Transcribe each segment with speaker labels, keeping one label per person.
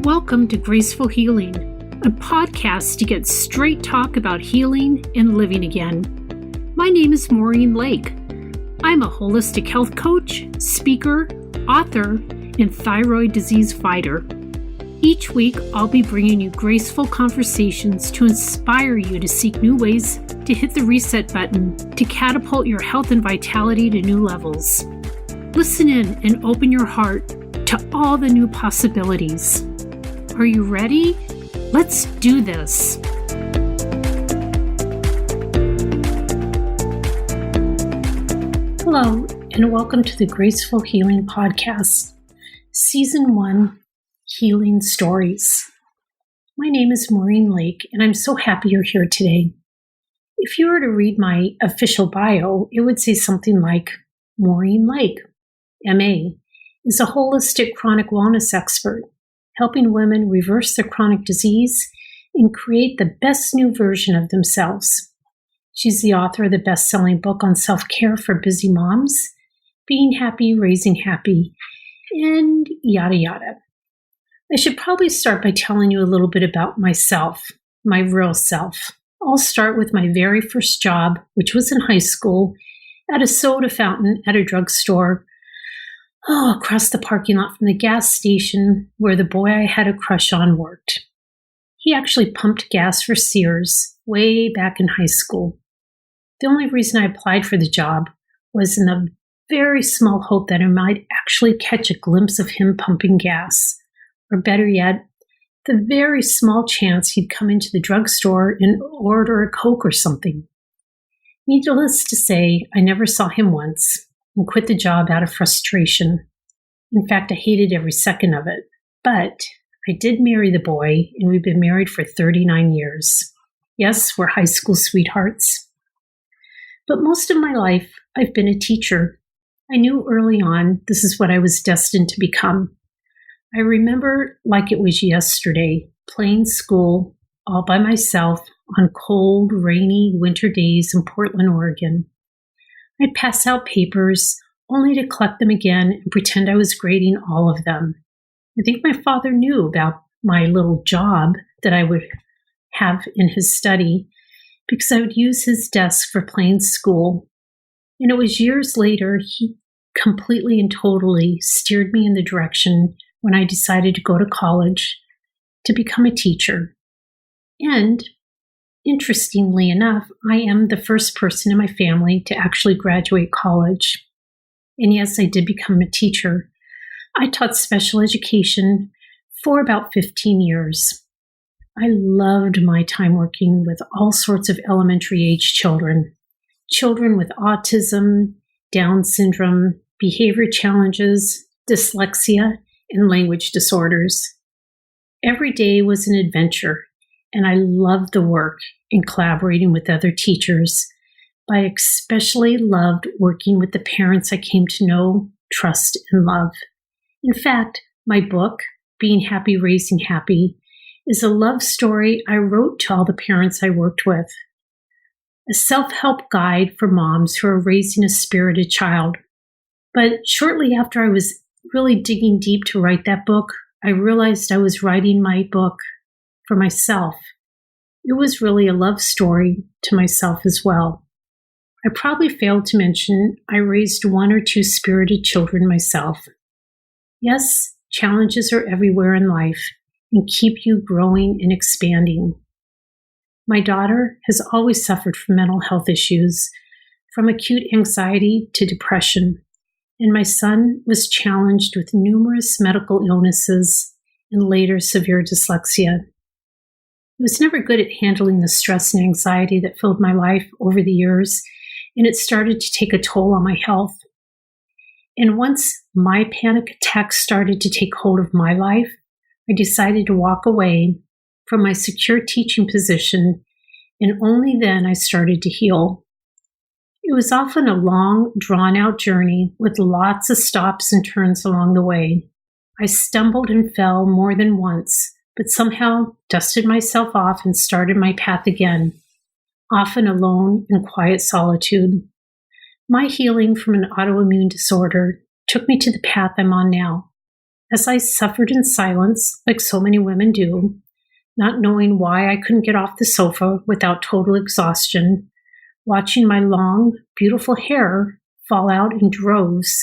Speaker 1: Welcome to Graceful Healing, a podcast to get straight talk about healing and living again. My name is Maureen Lake. I'm a holistic health coach, speaker, author, and thyroid disease fighter. Each week, I'll be bringing you graceful conversations to inspire you to seek new ways to hit the reset button to catapult your health and vitality to new levels. Listen in and open your heart to all the new possibilities. Are you ready? Let's do this. Hello, and welcome to the Graceful Healing Podcast, Season 1, Healing Stories. My name is Maureen Lake, and I'm so happy you're here today. If you were to read my official bio, it would say something like, Maureen Lake, MA, is a holistic chronic wellness expert, helping women reverse their chronic disease and create the best new version of themselves. She's the author of the best-selling book on self-care for busy moms, Being Happy, Raising Happy, and yada yada. I should probably start by telling you a little bit about myself, my real self. I'll start with my very first job, which was in high school, at a soda fountain at a drugstore, across the parking lot from the gas station where the boy I had a crush on worked. He actually pumped gas for Sears way back in high school. The only reason I applied for the job was in the very small hope that I might actually catch a glimpse of him pumping gas, or better yet, the very small chance he'd come into the drugstore and order a Coke or something. Needless to say, I never saw him once and quit the job out of frustration. In fact, I hated every second of it. But I did marry the boy, and we've been married for 39 years. Yes, we're high school sweethearts. But most of my life, I've been a teacher. I knew early on this is what I was destined to become. I remember like it was yesterday, playing school all by myself on cold, rainy winter days in Portland, Oregon. I'd pass out papers only to collect them again and pretend I was grading all of them. I think my father knew about my little job that I would have in his study because I would use his desk for playing school. And it was years later he completely and totally steered me in the direction when I decided to go to college to become a teacher. And interestingly enough, I am the first person in my family to actually graduate college. And yes, I did become a teacher. I taught special education for about 15 years. I loved my time working with all sorts of elementary age children. Children with autism, Down syndrome, behavior challenges, dyslexia, and language disorders. Every day was an adventure. And I loved the work in collaborating with other teachers, but I especially loved working with the parents I came to know, trust, and love. In fact, my book, Being Happy, Raising Happy, is a love story I wrote to all the parents I worked with. A self-help guide for moms who are raising a spirited child. But shortly after I was really digging deep to write that book, I realized I was writing my book for myself. It was really a love story to myself as well. I probably failed to mention I raised 1 or 2 spirited children myself. Yes, challenges are everywhere in life and keep you growing and expanding. My daughter has always suffered from mental health issues, from acute anxiety to depression, and my son was challenged with numerous medical illnesses and later severe dyslexia. I was never good at handling the stress and anxiety that filled my life over the years, and it started to take a toll on my health. And once my panic attacks started to take hold of my life, I decided to walk away from my secure teaching position, and only then I started to heal. It was often a long, drawn-out journey with lots of stops and turns along the way. I stumbled and fell more than once, but somehow dusted myself off and started my path again, often alone in quiet solitude. My healing from an autoimmune disorder took me to the path I'm on now, as I suffered in silence, like so many women do, not knowing why I couldn't get off the sofa without total exhaustion, watching my long, beautiful hair fall out in droves.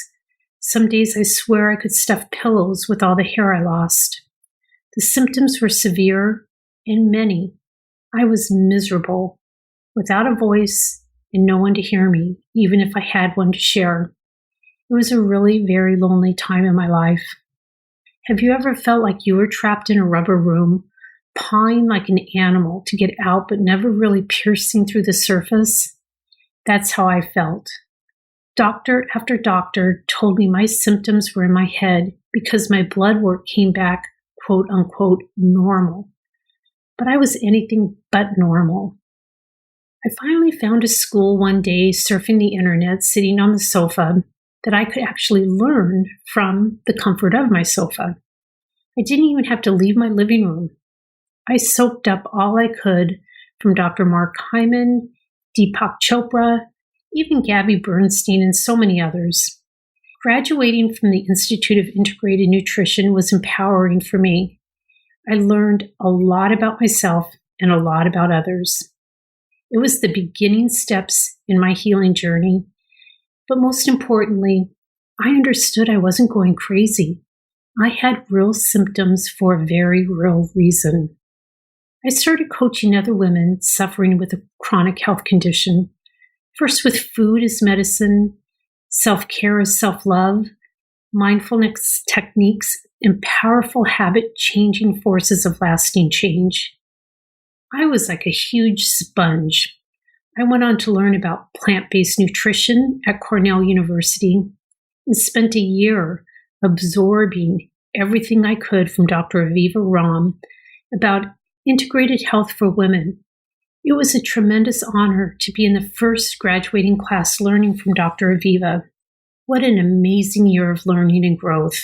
Speaker 1: Some days I swear I could stuff pillows with all the hair I lost. The symptoms were severe and many. I was miserable, without a voice and no one to hear me, even if I had one to share. It was a really very lonely time in my life. Have you ever felt like you were trapped in a rubber room, pawing like an animal to get out but never really piercing through the surface? That's how I felt. Doctor after doctor told me my symptoms were in my head because my blood work came back, quote unquote, normal. But I was anything but normal. I finally found a school one day surfing the internet, sitting on the sofa, that I could actually learn from the comfort of my sofa. I didn't even have to leave my living room. I soaked up all I could from Dr. Mark Hyman, Deepak Chopra, even Gabby Bernstein, and so many others. Graduating from the Institute of Integrated Nutrition was empowering for me. I learned a lot about myself and a lot about others. It was the beginning steps in my healing journey. But most importantly, I understood I wasn't going crazy. I had real symptoms for a very real reason. I started coaching other women suffering with a chronic health condition, first with food as medicine, self-care as self-love, mindfulness techniques, and powerful habit-changing forces of lasting change. I was like a huge sponge. I went on to learn about plant-based nutrition at Cornell University and spent a year absorbing everything I could from Dr. Aviva Romm about integrated health for women. It was a tremendous honor to be in the first graduating class learning from Dr. Aviva. What an amazing year of learning and growth.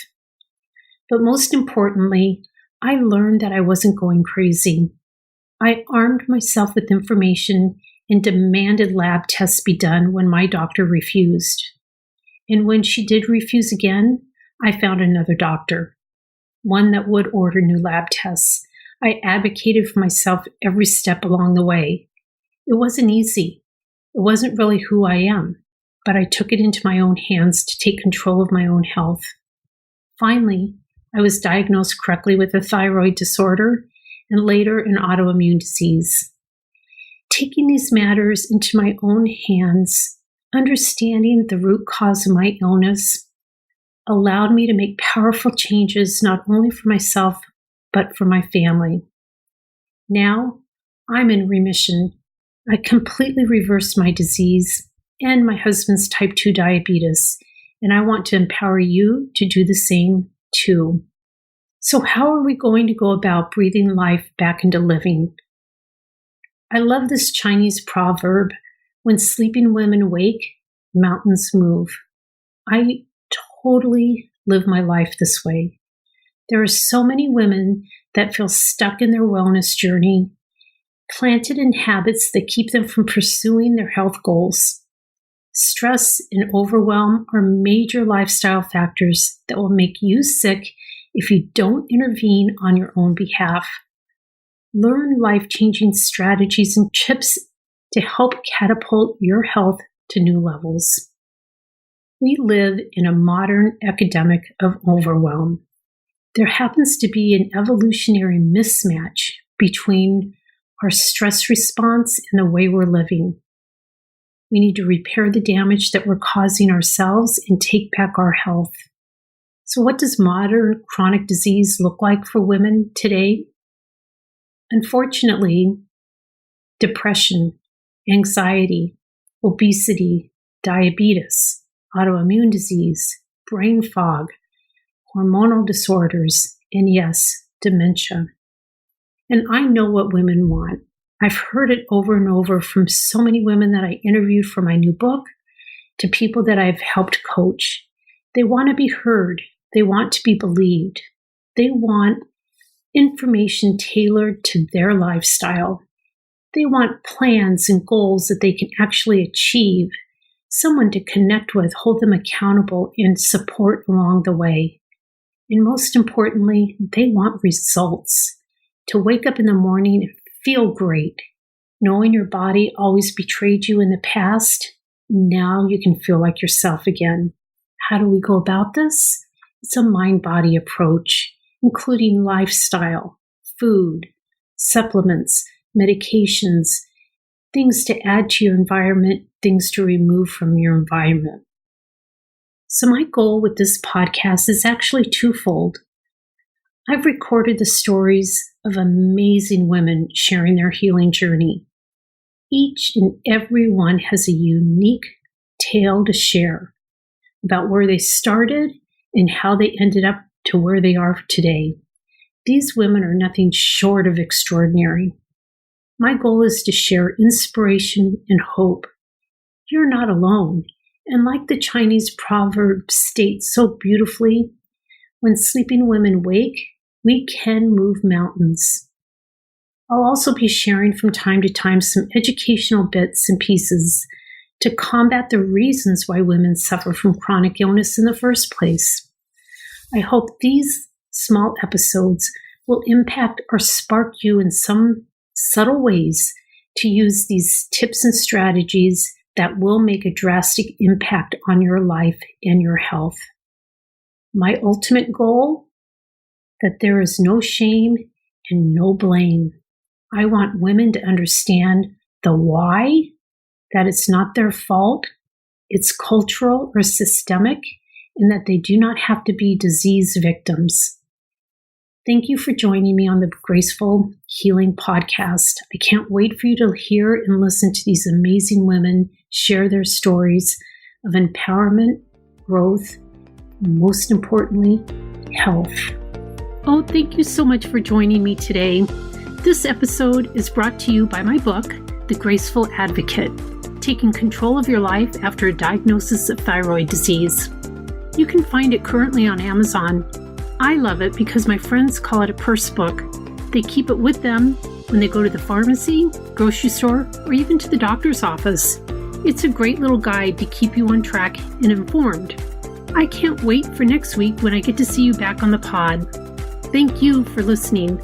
Speaker 1: But most importantly, I learned that I wasn't going crazy. I armed myself with information and demanded lab tests be done when my doctor refused. And when she did refuse again, I found another doctor, one that would order new lab tests. I advocated for myself every step along the way. It wasn't easy. It wasn't really who I am, but I took it into my own hands to take control of my own health. Finally, I was diagnosed correctly with a thyroid disorder and later an autoimmune disease. Taking these matters into my own hands, understanding the root cause of my illness, allowed me to make powerful changes not only for myself, but for my family. Now, I'm in remission. I completely reversed my disease and my husband's type 2 diabetes, and I want to empower you to do the same too. So how are we going to go about breathing life back into living? I love this Chinese proverb, when sleeping women wake, mountains move. I totally live my life this way. There are so many women that feel stuck in their wellness journey, planted in habits that keep them from pursuing their health goals. Stress and overwhelm are major lifestyle factors that will make you sick if you don't intervene on your own behalf. Learn life-changing strategies and tips to help catapult your health to new levels. We live in a modern epidemic of overwhelm. There happens to be an evolutionary mismatch between our stress response and the way we're living. We need to repair the damage that we're causing ourselves and take back our health. So what does modern chronic disease look like for women today? Unfortunately, depression, anxiety, obesity, diabetes, autoimmune disease, brain fog, hormonal disorders, and yes, dementia. And I know what women want. I've heard it over and over from so many women that I interviewed for my new book to people that I've helped coach. They want to be heard. They want to be believed. They want information tailored to their lifestyle. They want plans and goals that they can actually achieve, someone to connect with, hold them accountable, and support along the way. And most importantly, they want results. To wake up in the morning and feel great, knowing your body always betrayed you in the past. Now you can feel like yourself again. How do we go about this? It's a mind-body approach, including lifestyle, food, supplements, medications, things to add to your environment, things to remove from your environment. So my goal with this podcast is actually twofold. I've recorded the stories of amazing women sharing their healing journey. Each and every one has a unique tale to share about where they started and how they ended up to where they are today. These women are nothing short of extraordinary. My goal is to share inspiration and hope. You're not alone. And like the Chinese proverb states so beautifully, when sleeping women wake, we can move mountains. I'll also be sharing from time to time some educational bits and pieces to combat the reasons why women suffer from chronic illness in the first place. I hope these small episodes will impact or spark you in some subtle ways to use these tips and strategies that will make a drastic impact on your life and your health. My ultimate goal? That there is no shame and no blame. I want women to understand the why, that it's not their fault, it's cultural or systemic, and that they do not have to be disease victims. Thank you for joining me on the Graceful Healing podcast. I can't wait for you to hear and listen to these amazing women share their stories of empowerment, growth, and most importantly, health. Oh, thank you so much for joining me today. This episode is brought to you by my book, The Graceful Advocate, Taking Control of Your Life After a Diagnosis of Thyroid Disease. You can find it currently on Amazon. I love it because my friends call it a purse book. They keep it with them when they go to the pharmacy, grocery store, or even to the doctor's office. It's a great little guide to keep you on track and informed. I can't wait for next week when I get to see you back on the pod. Thank you for listening.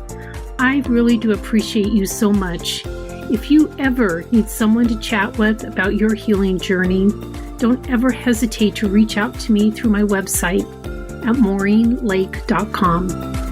Speaker 1: I really do appreciate you so much. If you ever need someone to chat with about your healing journey, don't ever hesitate to reach out to me through my website at maureenlake.com.